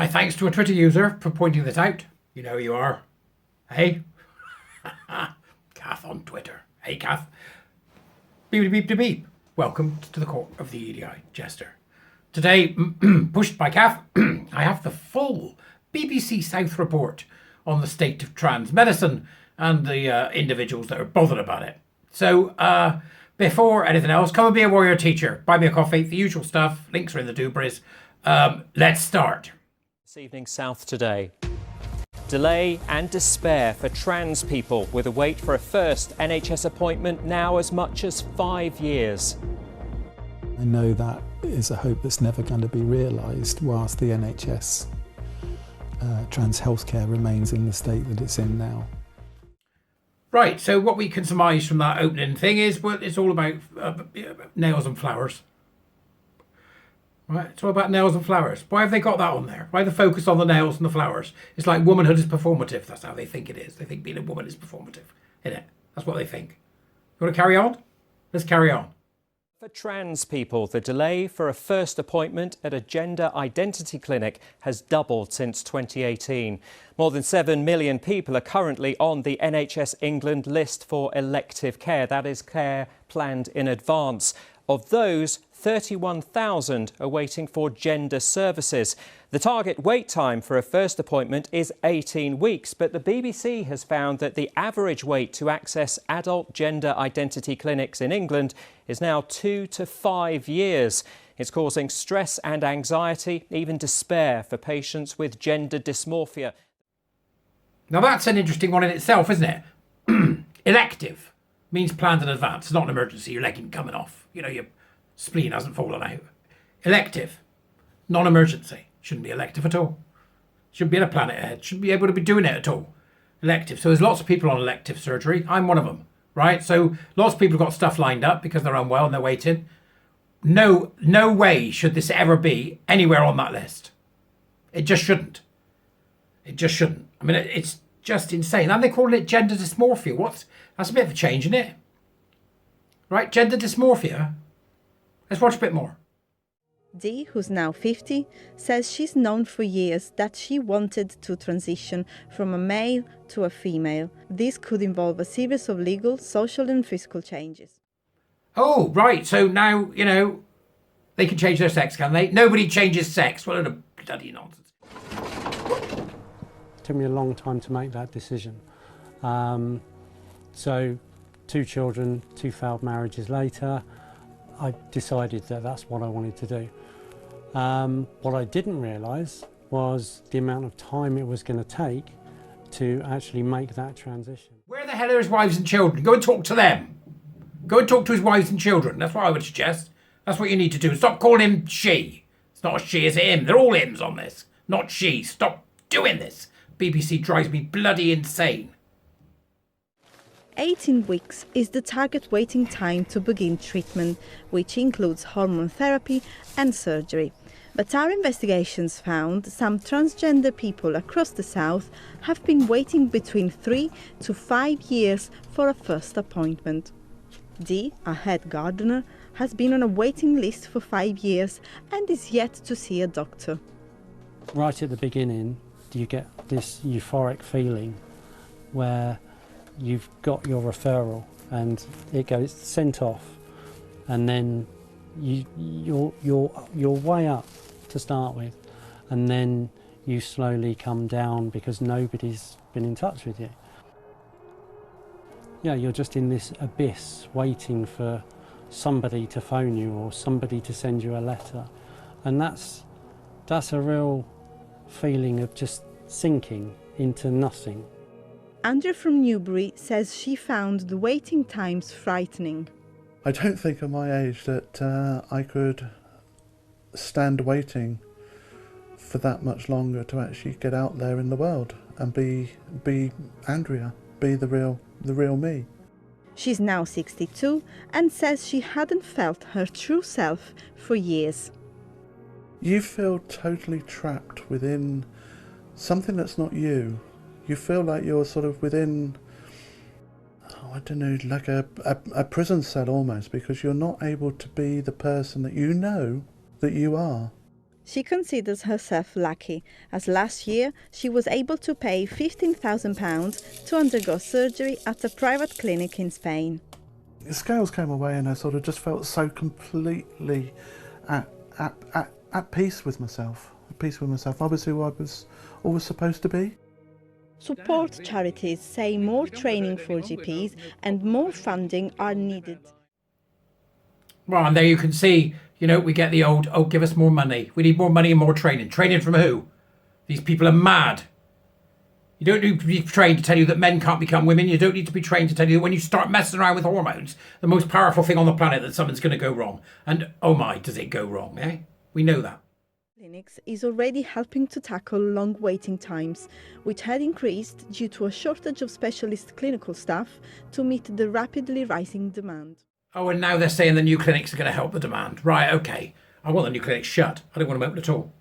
My thanks to a Twitter user for pointing this out. You know who you are. Hey? Kath on Twitter. Hey, Kath. Beep, beep, beep, beep. Welcome to the court of the Edijester. Today, pushed by Kath, I have the full BBC South report on the state of trans medicine and the individuals that are bothered about it. So, before anything else, come and be a warrior teacher. Buy me a coffee, the usual stuff. Links are in the doobries. Let's start. This evening, South Today. Delay and despair for trans people with a wait for a first NHS appointment now as much as 5 years. I know that is a hope that's never going to be realised whilst the NHS trans healthcare remains in the state that it's in now. Right, so what we can surmise from that opening thing is, well, it's all about nails and flowers. Right, it's all about nails and flowers. Why have they got that on there? Why the focus on the nails and the flowers? It's like womanhood is performative. That's how they think it is. They think being a woman is performative, isn't it? That's what they think. You want to carry on? Let's carry on. For trans people, the delay for a first appointment at a gender identity clinic has doubled since 2018. More than 7 million people are currently on the NHS England list for elective care. That is care planned in advance. Of those, 31,000 are waiting for gender services. The target wait time for a first appointment is 18 weeks, but the BBC has found that the average wait to access adult gender identity clinics in England is now 2 to 5 years. It's causing stress and anxiety, even despair for patients with gender dysmorphia. Now that's an interesting one in itself, isn't it? Elective means planned in advance. It's not an emergency. Your leg ain't coming off. You know, your spleen hasn't fallen out. Elective, non-emergency. Shouldn't be elective at all. Shouldn't be in a planet ahead. Shouldn't be able to be doing it at all. Elective. So there's lots of people on elective surgery. I'm one of them, right? So lots of people have got stuff lined up because they're unwell and they're waiting. No way should this ever be anywhere on that list. It just shouldn't. It just shouldn't. I mean, it's just insane. And they call it gender dysmorphia. That's a bit of a change, isn't it? Right? Gender dysmorphia. Let's watch a bit more. Dee, who's now 50, says she's known for years that she wanted to transition from a male to a female. This could involve a series of legal, social and physical changes. Oh, right. So now, you know, they can change their sex, can they? Nobody changes sex. What a bloody nonsense. It took me a long time to make that decision. So 2 children, 2 failed marriages later, I decided that that's what I wanted to do. What I didn't realise was the amount of time it was going to take to actually make that transition. Where the hell are his wives and children? Go and talk to them. Go and talk to his wives and children. That's what I would suggest. That's what you need to do. Stop calling him she. It's not a she, it's a him. They're all hims on this, not she. Stop doing this. BBC drives me bloody insane. 18 weeks is the target waiting time to begin treatment, which includes hormone therapy and surgery. But our investigations found some transgender people across the south have been waiting between 3 to 5 years for a first appointment. Dee, a head gardener, has been on a waiting list for 5 years and is yet to see a doctor. Right at the beginning, you get this euphoric feeling where you've got your referral and it goes sent off, and then you're way up to start with, and then you slowly come down because nobody's been in touch with you. Yeah, you're just in this abyss waiting for somebody to phone you or somebody to send you a letter, and that's a real feeling of just sinking into nothing. Andrea from Newbury says she found the waiting times frightening. I don't think at my age that I could stand waiting for that much longer to actually get out there in the world and be Andrea, be the real me. She's now 62 and says she hadn't felt her true self for years. You feel totally trapped within something that's not you. You feel like you're sort of within, I don't know, like a prison cell almost, because you're not able to be the person that you know that you are. She considers herself lucky, as last year she was able to pay £15,000 to undergo surgery at a private clinic in Spain. The scales came away and I sort of just felt so completely at peace with myself. At peace with myself. I was who I was always supposed to be. Support charities say more training for GPs and more funding are needed. Well, and there you can see, we get the old, oh, give us more money. We need more money and more training. Training from who? These people are mad. You don't need to be trained to tell you that men can't become women. You don't need to be trained to tell you that when you start messing around with hormones, the most powerful thing on the planet, that something's going to go wrong. And oh my, does it go wrong, eh? We know that. Clinics is already helping to tackle long waiting times, which had increased due to a shortage of specialist clinical staff to meet the rapidly rising demand. Oh, and now they're saying the new clinics are going to help the demand. Right, okay. I want the new clinics shut. I don't want them open at all.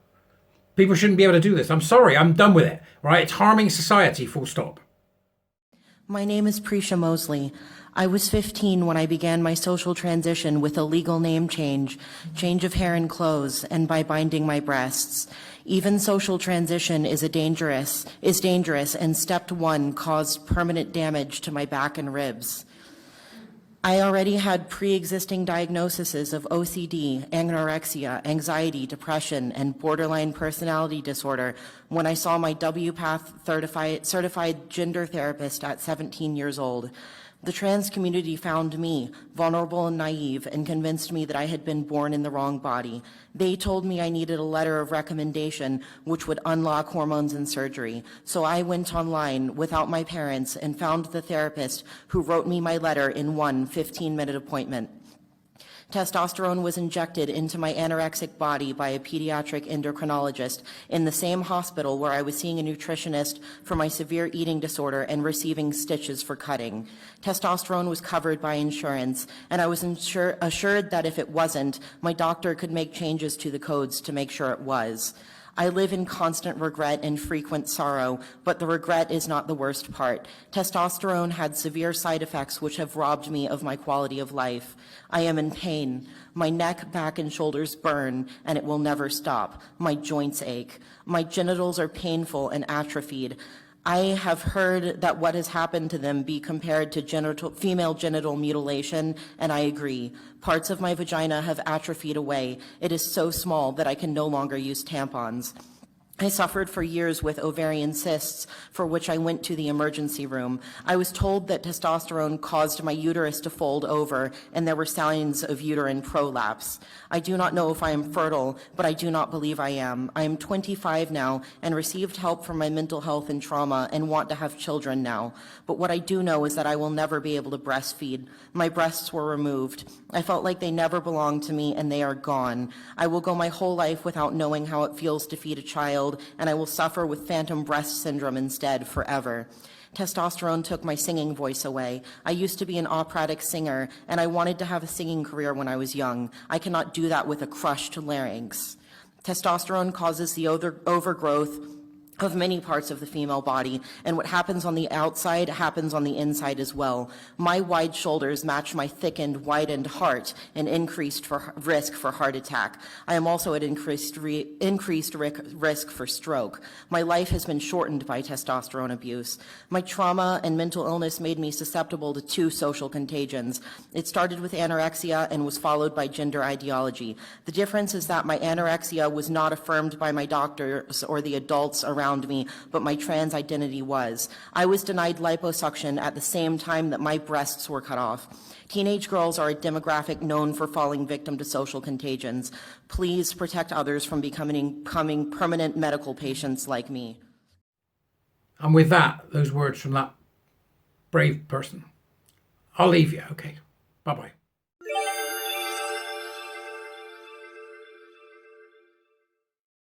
People shouldn't be able to do this. I'm sorry, I'm done with it. Right, it's harming society, full stop. My name is Prisha Mosley. I was 15 when I began my social transition with a legal name change of hair and clothes, and by binding my breasts. Even social transition is dangerous, and step 1 caused permanent damage to my back and ribs. I already had pre-existing diagnoses of OCD, anorexia, anxiety, depression, and borderline personality disorder when I saw my WPATH certified gender therapist at 17 years old. The trans community found me vulnerable and naive and convinced me that I had been born in the wrong body. They told me I needed a letter of recommendation which would unlock hormones and surgery. So I went online without my parents and found the therapist who wrote me my letter in one 15-minute appointment. Testosterone was injected into my anorexic body by a pediatric endocrinologist in the same hospital where I was seeing a nutritionist for my severe eating disorder and receiving stitches for cutting. Testosterone was covered by insurance, and I was assured that if it wasn't, my doctor could make changes to the codes to make sure it was. I live in constant regret and frequent sorrow, but the regret is not the worst part. Testosterone had severe side effects which have robbed me of my quality of life. I am in pain. My neck, back, and shoulders burn, and it will never stop. My joints ache. My genitals are painful and atrophied. I have heard that what has happened to them be compared to female genital mutilation, and I agree. Parts of my vagina have atrophied away. It is so small that I can no longer use tampons. I suffered for years with ovarian cysts, for which I went to the emergency room. I was told that testosterone caused my uterus to fold over, and there were signs of uterine prolapse. I do not know if I am fertile, but I do not believe I am. I am 25 now and received help from my mental health and trauma and want to have children now. But what I do know is that I will never be able to breastfeed. My breasts were removed. I felt like they never belonged to me, and they are gone. I will go my whole life without knowing how it feels to feed a child, and I will suffer with phantom breast syndrome instead forever. Testosterone took my singing voice away. I used to be an operatic singer, and I wanted to have a singing career when I was young. I cannot do that with a crushed larynx. Testosterone causes the overgrowth of many parts of the female body, and what happens on the outside happens on the inside as well. My wide shoulders match my thickened, widened heart and increased risk for heart attack. I am also at increased risk for stroke. My life has been shortened by testosterone abuse. My trauma and mental illness made me susceptible to 2 social contagions. It started with anorexia and was followed by gender ideology. The difference is that my anorexia was not affirmed by my doctors or the adults around me, but my trans identity was. I was denied liposuction at the same time that my breasts were cut off. Teenage girls are a demographic known for falling victim to social contagions. Please protect others from becoming permanent medical patients like me. And with that, those words from that brave person, I'll leave you, okay? Bye-bye.